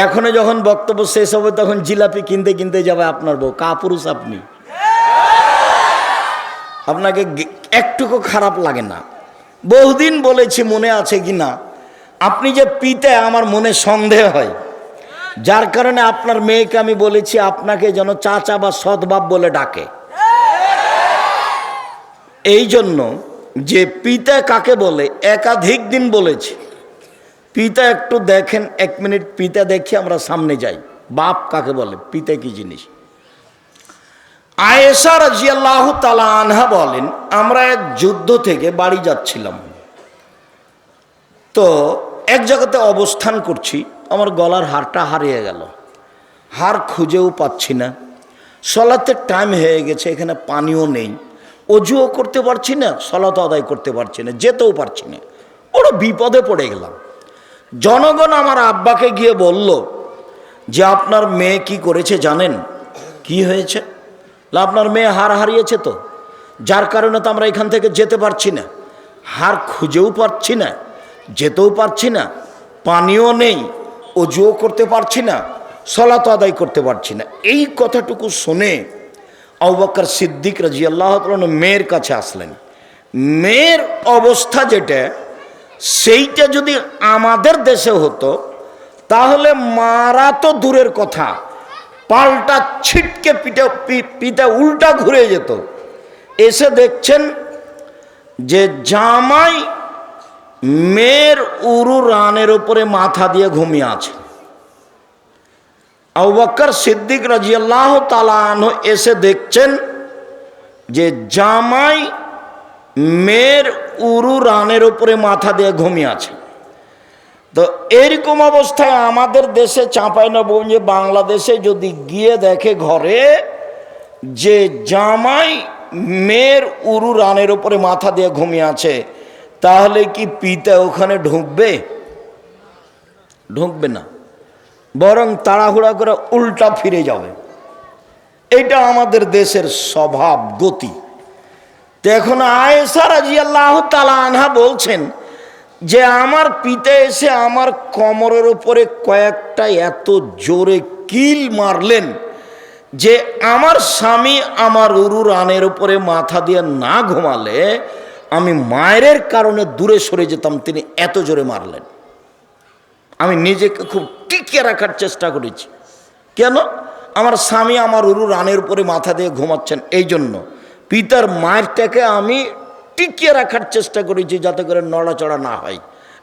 এখনো যখন বক্তব্য শেষ হবে তখন জিলাপি কিনতে কিনতে যাবে আপনার বউ। কাপুরুষ আপনি, আপনাকে একটুকু খারাপ লাগে না? বহুদিন বলেছি, মনে আছে কি না, আপনি যে পিতা আমার মনে সন্দেহ হয়, যার কারণে আপনার মেয়েকে আমি বলেছি আপনাকে যেন চাচা বা সৎবাপ বলে ডাকে। এই জন্য যে পিতা কাকে বলে একাধিক দিন বলেছি। পিতা একটু দেখেন, 1 মিনিট পিতা দেখি আমরা সামনে যাই। বাপ কাকে বলে, পিতা কি জিনিস? আয়েশা রাদিয়াল্লাহু তাআলা আনহা বলেন, আমরা এক যুদ্ধ থেকে বাড়ি যাচ্ছিলাম, তো এক জায়গাতে অবস্থান করছি, আমার গলার হারটা হারিয়ে গেল, হার খুঁজেও পাচ্ছি না। সলাতের টাইম হয়ে গেছে, এখানে পানিও নেই, অজুও করতে পারছি না, সলাত আদায় করতে পারছি না, যেতেও পারছি না, বড় বিপদে পড়ে গেলাম। জনগণ আমার আব্বাকে গিয়ে বলল যে আপনার মেয়ে কি করেছে জানেন? কি হয়েছে? আপনার মেয়ে হার হারিয়েছে, তো যার কারণে তো আমরা এখান থেকে যেতে পারছি না, হার খুঁজেও পারছি না, যেতেও পারছি না, পানিও নেই, অজুও করতে পারছি না, সলাত আদায় করতে পারছি না। এই কথাটুকু শুনে আবু বকর সিদ্দিক রাদিয়াল্লাহু তাআলা মেয়ের কাছে আসলেন। মেয়ের অবস্থা যেটা, সেইটা যদি আমাদের দেশে হতো তাহলে মারা তো দূরের কথা, পাল্টা ছিটকে পিঠে উল্টা ঘুরে যেত। এসে দেখছেন যে জামাই মেয়ের উরু রানের উপরে মাথা দিয়ে ঘুমিয়ে আছে। আবু বকর সিদ্দিক রাদিয়াল্লাহু তাআলা আনহু এসে দেখছেন যে জামাই মেয়ের উরু রানের উপরে মাথা দিয়ে ঘুমিয়ে আছে। তো এরকম অবস্থায় আমাদের দেশে চাঁপাইনবাবগঞ্জে বাংলাদেশে যদি গিয়ে দেখে ঘরে যে জামাই মেয়ের উরু রানের উপরে মাথা দিয়ে ঘুমিয়ে আছে, তাহলে কি পিতা ওখানে ঢুকবে? ঢুকবে না, বরং তাড়াহুড়া করে উল্টা ফিরে যাবে। এটা আমাদের দেশের স্বভাব, গতি। তো এখন আয়েশা রাদিয়াল্লাহু তাআলা আনহা বলছেন যে আমার পিতা এসে আমার কোমরের উপরে কয়েকটা এত জোরে কিল মারলেন যে আমার স্বামী আমার উরু রানের উপরে মাথা দিয়ে না ঘুমালে আমি মায়ের কারণে দূরে সরে যেতাম, তিনি এত জোরে মারলেন। আমি নিজেকে খুব টিকিয়ে রাখার চেষ্টা করেছি। কেন? আমার স্বামী আমার উরু রানের উপরে মাথা দিয়ে ঘুমাচ্ছেন, এই জন্য পিতার মায়েরটাকে আমি টিকিয়ে রাখার চেষ্টা করেছি যাতে করে নড়াচড়া না হয়।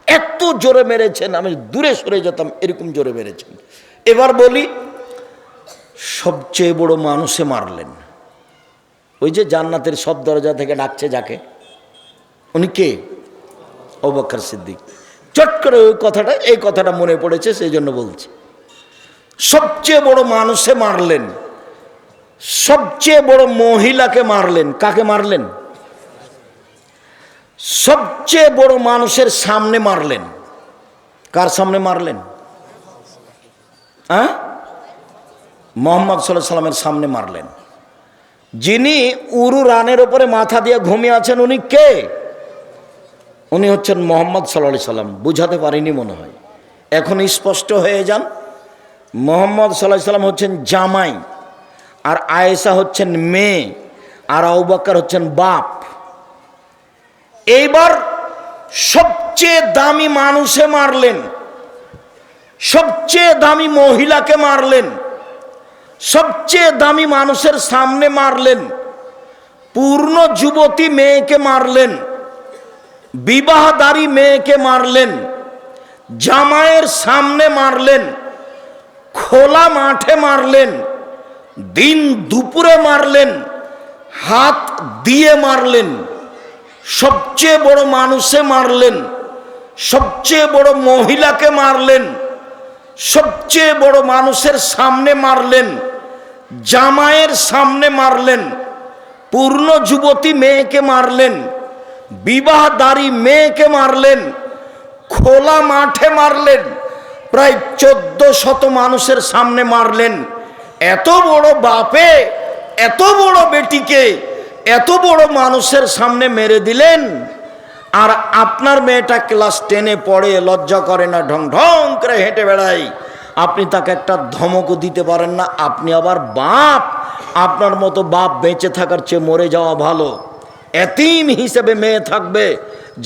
এত জোরে মেরেছেন, আমি দূরে সরে যেতাম, এরকম জোরে মেরেছেন। এবার বলি, সবচেয়ে বড় মানুষে মারলেন। ওই যে জান্নাতের সব দরজা থেকে ডাকছে যাকে, উনি কে? আবু বকর সিদ্দিক। চট করে এই কথাটা মনে পড়েছে, সেই জন্য বলছি। সবচেয়ে বড় মানুষে মারলেন, সবচেয়ে বড় মহিলাকে মারলেন। কাকে মারলেন? সবচেয়ে বড় মানুষের সামনে মারলেন। কার সামনে মারলেন? হ্যাঁ, মুহাম্মদ সাল্লাল্লাহু আলাইহি সাল্লামের সামনে মারলেন। যিনি উরু রানের উপরে মাথা দিয়ে ঘুমিয়ে আছেন, উনি কে? উনি হচ্ছেন মুহাম্মদ সাল্লাল্লাহু আলাইহি সাল্লাম। বুঝাতে পারিনি মনে হয়, এখন স্পষ্ট হয়ে যান। মুহাম্মদ সাল্লাল্লাহু আলাইহি সাল্লাম হচ্ছেন জামাই, আর আয়েশা হচ্ছেন মেয়ে, আর আবু বকর হচ্ছেন বাপ। এইবার সবচেয়ে দামি মানুষে মারলেন, সবচেয়ে দামি মহিলাকে মারলেন, সবচেয়ে দামি মানুষের সামনে মারলেন, পূর্ণ যুবতী মেয়েকে মারলেন, বিবাহদারী মেয়েকে মারলেন, জামাইয়ের সামনে মারলেন, খোলা মাঠে মারলেন, দিন দুপুরে মারলেন, হাত দিয়ে মারলেন। সবচেয়ে বড় মানুষে মারলেন, সবচেয়ে বড় মহিলাকে মারলেন, সবচেয়ে বড় মানুষের সামনে মারলেন, জামাইয়ের সামনে মারলেন, পূর্ণ যুবতী মেয়েকে মারলেন, বিবাহদারী মেয়েকে মারলেন, খোলা মাঠে মারলেন, প্রায় 1400 মানুষের সামনে মারলেন। এত বড় বাপে এত বড় বেটিকে এত বড় মানুষের সামনে মেরে দিলেন। আর আপনার মেয়েটা ক্লাস 10-এ পড়ে, লজ্জা করে না, ঢং ঢং করে হেঁটে বেড়ায়, আপনি তাকে একটা ধমকও দিতে পারেন না। আপনি আবার বাপ, আপনার মতো বাপ বেঁচে থাকার চেয়ে মরে যাওয়া ভালো। এতিম হিসেবে মেয়ে থাকবে,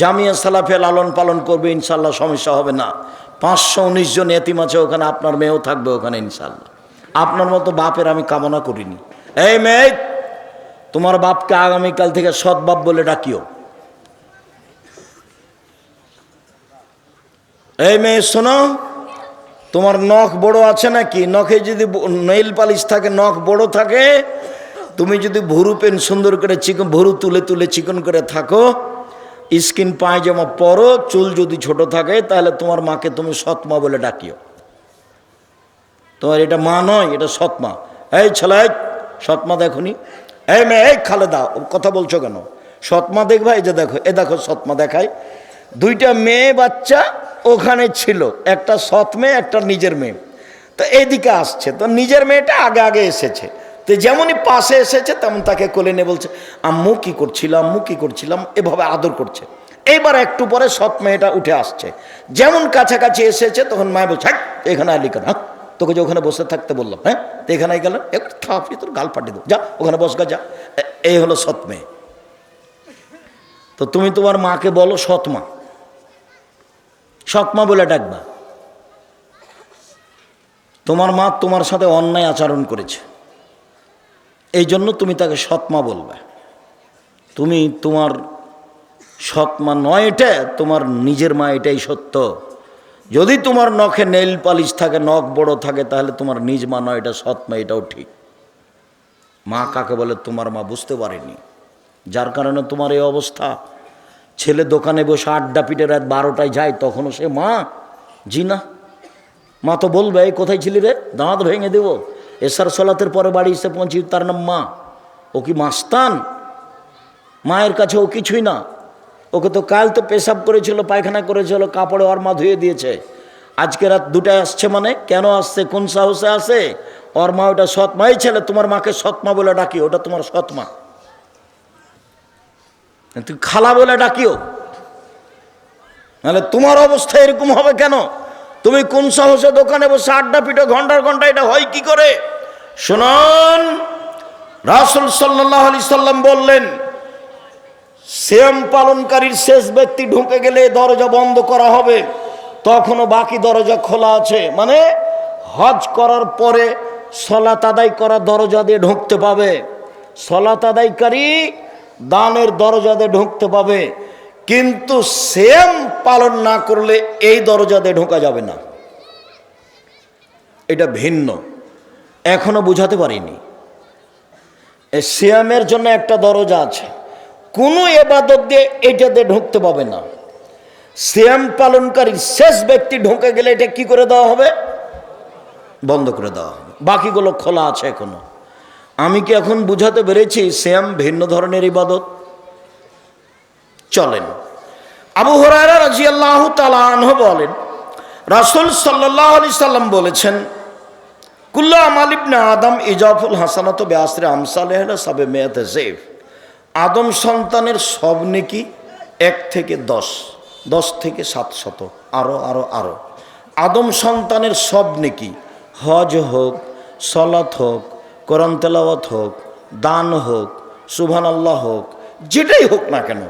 জামিয়া সালাফে লালন পালন করবে, ইনশাল্লাহ সমস্যা হবে না। 519 জন এতিম আছে ওখানে, আপনার মেয়েও থাকবে ওখানে ইনশাল্লাহ। আপনার মতো বাপের আমি কামনা করিনি। এই মেয়ে, তোমার বাপকে আগামীকাল থেকে সৎ বাপ বলে ডাকিও। এই মেয়ে শোনো, তোমার নখ বড় আছে নাকি? নখে যদি নেইল পালিশ থাকে, নখ বড় থাকে, তুমি যদি ভুরু পেন সুন্দর করে চিকন, ভুরু তুলে তুলে চিকন করে থাকো, স্কিন পায়জামা পরো, চুল যদি ছোট থাকে, তাহলে তোমার মাকে তুমি সৎমা বলে ডাকিও। তোমার এটা মা নয়, এটা সৎমা। এই ছেলে, সৎমা দেখনি? এই মেয়ে, এই খালেদা, কথা বলছো কেন? সৎমা দেখবা, এই যে দেখো, এ দেখো সৎমা দেখায়। 2টা মেয়ে বাচ্চা ওখানে ছিল, একটা সৎ মেয়ে, একটা নিজের মেয়ে। তো এইদিকে আসছে, তো নিজের মেয়েটা আগে আগে এসেছে। তো যেমনই পাশে এসেছে তেমন তাকে কোলে নিয়ে বলছে, আম্মু কি করছিলাম, আম্মু কি করছিলাম, এভাবে আদর করছে। এইবার একটু পরে সৎ মেয়েটা উঠে আসছে, যেমন কাছাকাছি এসেছে তখন মায় বলছে, হ্যাঁ এখানে আলি কেন? হ্যাঁ, তোকে যে ওখানে বসে থাকতে বললাম, হ্যাঁ তো এখানে গেল, একটু থাপিয়ে তোর গাল ফাটিয়ে দেবো, যা ওখানে বসগা যা। এই হলো সৎ মেয়ে। তো তুমি তোমার মাকে বলো সৎমা, সৎমা বলে ডাকবা। তোমার মা তোমার সাথে অন্যায় আচরণ করেছে, এই জন্য তুমি তাকে সৎমা বলবে। তুমি তোমার সৎমা নয়, এটা তোমার নিজের মা, এটাই সত্য। যদি তোমার নখে নেইল পালিশ থাকে, নখ বড় থাকে, তাহলে তোমার নিজ মা নয়, এটা সৎমা, এটাও ঠিক। মা কাকে বলে তোমার মা বুঝতে পারেনি, যার কারণে তোমার এই অবস্থা। ছেলে দোকানে বসে আড্ডা পিটে রাত 12টায় যায়, তখনও সে মা? জি না। মা তো বলবে, এই কোথায় ছিলি রে, দাঁত ভেঙে দেবো। এশার সলাতের পরে বাড়ি এসে পৌঁছি, তার নাম মা? ও কি মাস্তান? মায়ের কাছে ও কিছুই না। ওকে তো কাল তো পেশাব করেছিল, পায়খানা করেছিল, কাপড়ে ওর মা ধুয়ে দিয়েছে। আজকে রাত 2টায় আসছে, মানে কেন আসছে, কোন সাহসে আসে? ওর মা ওটা সৎমা। এই ছেলে, তোমার মাকে সৎমা বলে ডাকি, ওটা তোমার সৎমা। তুই খালা বলে ডাকিও, নাহলে তোমার অবস্থা এরকম হবে কেন? তুমি কোন সাহসে দোকানে বসে আড্ডা পিটো ঘন্টার ঘন্টা, এটা হয় কি করে? শুনুন, রাসূল সাল্লাল্লাহু আলাইহি সাল্লাম বললেন, সিয়াম পালনকারীর শেষ ব্যক্তি ঢুকে গেলে দরজা বন্ধ করা হবে, তখনও বাকি দরজা খোলা আছে। মানে হজ করার পরে সালাত আদায় করা দরজা দিয়ে ঢুকতে পাবে। সালাত আদায়কারী দানের দরজাতে ঢুকতে পাবে, কিন্তু সিয়াম পালন না করলে এই দরজাতে ঢোকা যাবে না। এটা ভিন্ন, এখনো বুঝাতে পারিনি। এই সিয়ামের জন্য একটা দরজা আছে, কোনো ইবাদত দিয়ে এটাতে ঢুকতে পাবে না। সিয়াম পালনকারী শেষ ব্যক্তি ঢুকে গেলে এটা কি করে দেওয়া হবে? বন্ধ করে দেওয়া হবে। বাকিগুলো খোলা আছে এখনো। আমি কি এখন বুঝাতে পেরেছি সিয়াম ভিন্ন ধরনের ইবাদত? চলেন, আবু হুরায়রা রাদিয়াল্লাহু তাআলা আনহু বলেন, রাসূল সাল্লাল্লাহু আলাইহি সাল্লাম বলেছেন, কুল্লু আমাল ইবনে আদম ইজাফুল হাসানাতু বিআশরি আমসালিহা ইলা 700 যায়ফ। আদম সন্তানের সব নেকি 1 থেকে 10, 10 থেকে 700, আরো আরো আরো। আদম সন্তানের সব নেকি, হজ হোক, সালাত হোক, কোরআন তেলাওয়াত হোক, দান হোক, সুবহানাল্লাহ হোক, যেটাই হোক না কেন,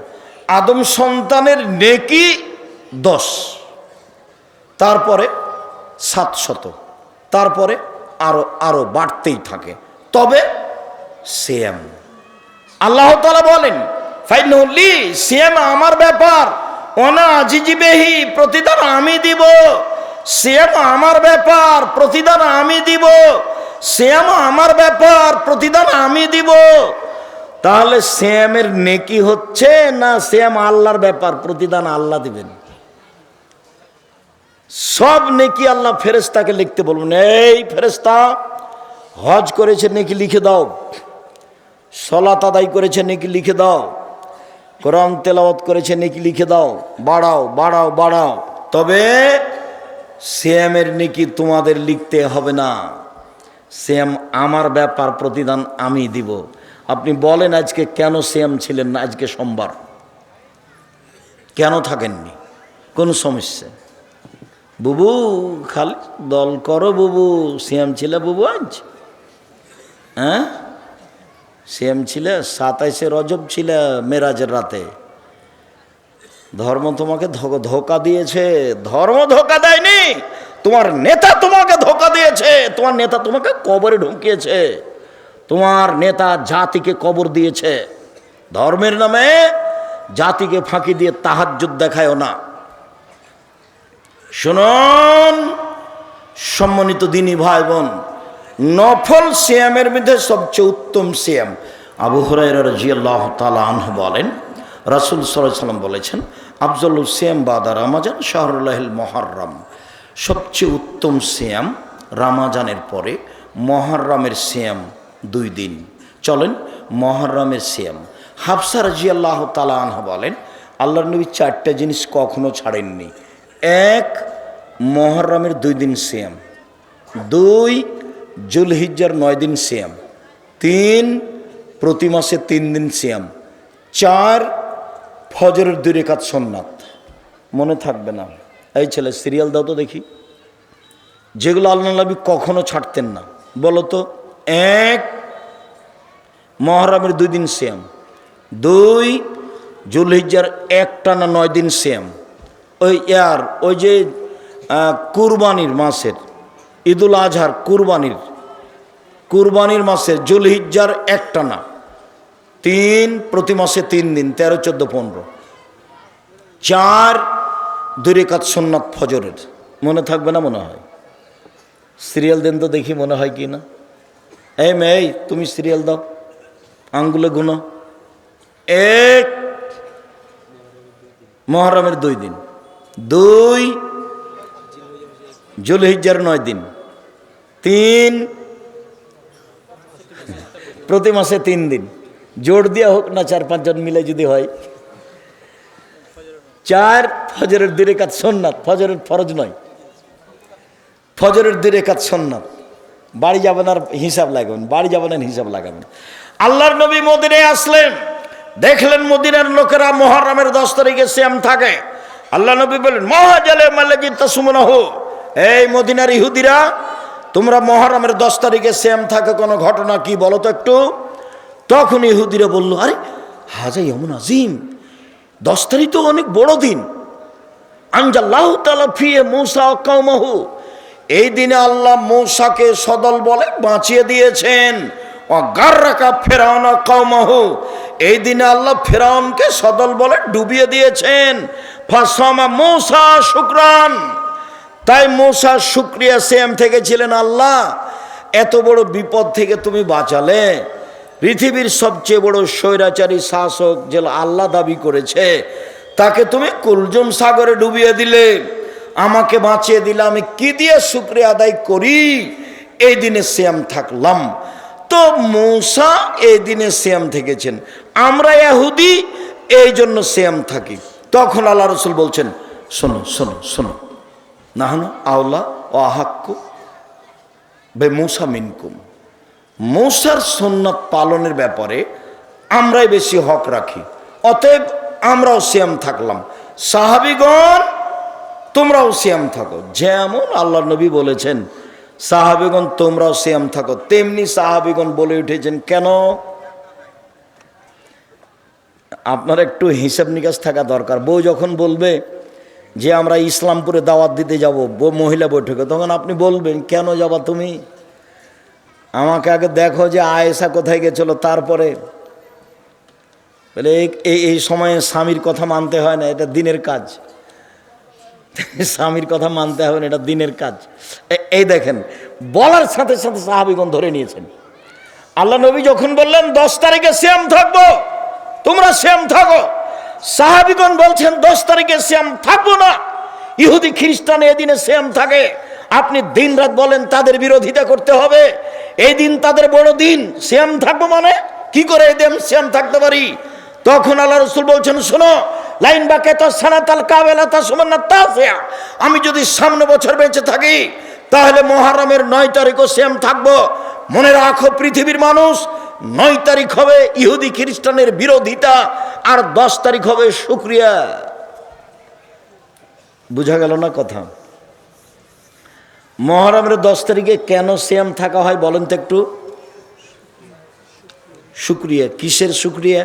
আদম সন্তানের নেকি 10, তারপরে 700, তারপরে আরো আরো বাড়তেই থাকে। তবে সিয়াম, আল্লাহ তাআলা বলেন, ফাইনুলি, সিয়াম আমার ব্যাপার, ওনা আজিজিবেহি, প্রতিদান আমি দিব। সিয়াম আমার ব্যাপার, প্রতিদান আমি দিব। সিয়াম আমার ব্যাপার, প্রতিদান আমি দিব। তাহলে সিয়ামের নেকি হচ্ছে না সিয়াম আল্লাহর ব্যাপার, প্রতিদান আল্লাহ দিবেন? সব নেকি আল্লাহ ফেরেশতাকে লিখতে বলবেন, এই ফেরেশতা, হজ করেছে নেকি লিখে দাও, সালাত আদায় করেছে নেকি লিখে দাও, কোরআন তেলাওয়াত করেছে নেকি লিখে দাও, বাড়াও বাড়াও বাড়াও। তবে সিয়ামের নেকি তোমাদের লিখতে হবে না, সিয়াম আমার ব্যাপার, প্রতিদান আমি দিব। আপনি বলেন আজকে কেন সিয়াম ছিলেন না? আজকে সোমবার কেন থাকেননি? কোন সমস্যা? বুবু খালি দল করো বুবু, সিয়াম ছিল বুবু আজ? হ্যাঁ, সিয়াম ছিল 27শে রজব ছিল, মেরাজের রাতে। ধর্ম তোমাকে ধোকা দিয়েছে। ধর্ম ধোকা দেয়নি, তোমার নেতা তোমাকে ধোকা দিয়েছে। তোমার নেতা তোমাকে কবরে ঢুকিয়েছে, তোমার নেতা জাতিকে কবর দিয়েছে। ধর্মের নামে জাতিকে ফাঁকি দিয়ে তাহাজ্জুদ দেখায়ও না। শুনুন সম্মানিত দিনী ভাই বোন, নফল সিয়ামের মধ্যে সবচেয়ে উত্তম সিয়াম, আবু হুরায়রা রাদিয়াল্লাহু তাআলা আনহু বলেন, রাসূল সাল্লাল্লাহু আলাইহি ওয়াসাল্লাম বলেছেন, আফজালুস সিয়াম বাদা রমাজান শাহরুল্লাহিল মুহাররম। সবচেয়ে উত্তম সিয়াম রমাজানের পরে মুহররমের সিয়াম 2 দিন। চলেন মুহররমের সিয়াম। হাফসা রাদিয়াল্লাহু তাআলা আনহা বলেন, আল্লাহর নবী 4টা জিনিস কখনো ছাড়েননি। 1, মুহররমের 2 দিন সিয়াম। 2, জুলহিজ্জার 9 দিন সিয়াম। 3, প্রতি মাসে 3 দিন সিয়াম। 4, ফজরের 2 রাকাত সুন্নাত। মনে থাকবে না? এই ছেলে সিরিয়াল দাও তো দেখি, যেগুলো আল্লাহ নবী কখনো ছাড়তেন না। বলো তো। 1, মুহররমের 2 দিন সিয়াম। 2, জুলহিজ্জার একটানা 9 দিন সিয়াম। ওই যে কুরবানির মাসের, ঈদুল আজহার কুরবানির মাসের জুলহিজ্জার একটানা 3, প্রতি মাসে 3 দিন, 13, 14, 15। 4, 2 রাকাত সুন্নাত ফজরের। মনে থাকবে না মনে হয়? সিরিয়াল দেন তো দেখি মনে হয় কি না। এই মেয়ে, তুমি সিরিয়াল দাও, আঙ্গুলে গুনো। 1, মুহররমের 2 দিন। 2, জুলহিজ্জার 9 দিন। 3, প্রতি মাসে 3 দিন। জোর দিয়া হোক না 4-5 জন মিলে যদি হয়। 4, ফজরের 2 রাকাত সুন্নাত। ফজরের ফরজ নয়, ফজরের 2 রাকাত সুন্নাত। বাড়ি যাবেন আর হিসাব লাগাবেন, বাড়ি যাবেন আর হিসাব লাগাবেন। আল্লাহর নবী মদিনায় আসলেন, দেখলেন মদিনার লোকেরা মুহররমের 10 তারিখে সিয়াম থাকে। আল্লাহ নবী বলেন, মহাজালে মাল্লাজি তাসুমুনাহু, এই মদিনার ইহুদিরা, তোমরা মুহররমের 10 তারিখে সিয়াম থাকে, কোনো ঘটনা কি বলো তো একটু। তখন ইহুদিরা বলল, আরে হাজা ইয়ামুন আজিম, 10 তারিখ তো অনেক বড় দিন। আনজাল্লাহু তাআলা ফিহি মূসা ওয়া কওমাহু, এই দিনে আল্লাহ মূসাকে সদল বলে বাঁচিয়ে দিয়েছেন। ওয়াগাররাকা ফিরআউন কওমাহু, এই দিনে আল্লাহ ফিরআউনকে সদল বলে ডুবিয়ে দিয়েছেন। ফাসামা মূসা শুকরান, তাই মূসা শুকরিয়া সিয়াম থেকেছিলেন। আল্লাহ, এত বড় বিপদ থেকে তুমি বাঁচালে, পৃথিবীর সবচেয়ে বড় স্বৈরাচারী শাসক যে আল্লাহ দাবি করেছে, তাকে তুমি কুলজুম সাগরে ডুবিয়ে দিলে, আমাকে বাঁচিয়ে দিলে, আমি কি দিয়ে শুকরিয়া আদায় করি? এই দিনে সিয়াম থাকলাম। তো মূসা এই দিনে সিয়াম থেকেছেন, আমরা ইহুদি এই জন্য সিয়াম থাকি। তখন আল্লাহ রসুল বলছেন, শোনো শোনো শোনো, নাহানু আওলা ও আহাক্কু বে মূসা মিনকুম, মূসার সুন্নাত পালনের ব্যাপারে আমরাই বেশি হক রাখি, অতএব আমরাও সিয়াম থাকলাম। সাহাবীগণ তোমরাও সিয়াম থাকো, যেমন আল্লাহ নবী বলেছেন সাহাবীগণ তোমরাও সিয়াম থাকো, তেমনি সাহাবীগণ বলে উঠেছেন। কেন? আপনার একটু হিসাব নিকাশ থাকা দরকার। বউ যখন বলবে যে আমরা ইসলামপুরে দাওয়াত দিতে যাব মহিলা বৈঠকে, তখন আপনি বলবেন কেন যাবা তুমি? আমাকে আগে দেখো যে আয়েশা কোথায় গেছিল, তারপরে বলে এই সময়ে স্বামীর কথা মানতে হয় না, এটা দিনের কাজ। স্বামীর কথা মানতে হবে না, এটা দিনের কাজ। এই দেখেন, বলার সাথে সাথে সাহাবীগণ ধরে নিয়েছেন। আল্লাহ নবী যখন বললেন 10 তারিখে সিয়াম থাকবো, তোমরা সিয়াম থাকো, সাহাবীগণ বলছেন 10 তারিখে সিয়াম থাকবো না। ইহুদি খ্রিস্টান এদিনে সিয়াম থাকে, আপনি দিন রাত বলেন তাদের বিরোধিতা করতে হবে। এই দিন তাদের বড় দিন, সিয়াম থাকবো মানে কি করে এই দিন সিয়াম থাকতে পারি? তখন আল্লাহ রসুল বলছেন, শোনো, লাইন বাকে তো সানাতাল কাবেলা তা সুমান্না তাসিয়া, আমি যদি সামনে বছর বেঁচে থাকি তাহলে মুহররমের 9 তারিখও সিয়াম থাকবো। মনে রাখো পৃথিবীর মানুষ, 9 তারিখ হবে ইহুদি খ্রিস্টানের বিরোধিতা, আর 10 তারিখ হবে শুকরিয়া। বুঝা গেল না কথা? মুহররমের 10 তারিখে কেন সিয়াম থাকা হয় বলেন তো একটু? শুকরিয়া। কিসের শুকরিয়া?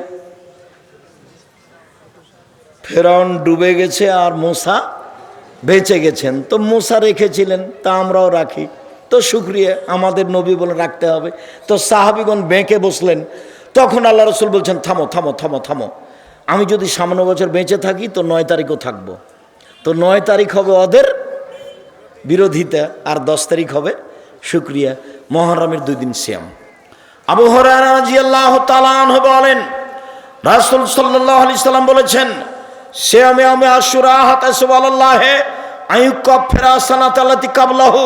ফেরাউন ডুবে গেছে আর মূসা বেঁচে গেছেন, তো মূসা রেখেছিলেন, তা আমরাও রাখি, তো শুকরিয়া আমাদের নবী বলে রাখতে হবে। তো সাহাবীগণ বেঁকে বসলেন। তখন আল্লাহ রসুল বলছেন, থামো থামো থামো থামো, আমি যদি সামনে বছর বেঁচে থাকি তো 9 তারিখও থাকবো। তো 9 তারিখ হবে ওদের বিরোধিতা, আর 10 তারিখ হবে শুকরিয়া। মুহররমের 2 দিন সিয়াম। আবু হুরায়রা রাদিয়াল্লাহু তাআলা আনহু বলেন, রাসূল সাল্লাল্লাহু আলাইহি সাল্লাম বলেছেন, সিয়ামে আশুরা হাতাসু আলাল্লাহি আইয়ুকাফিরা সানাতাল্লাতি কাবলাহু,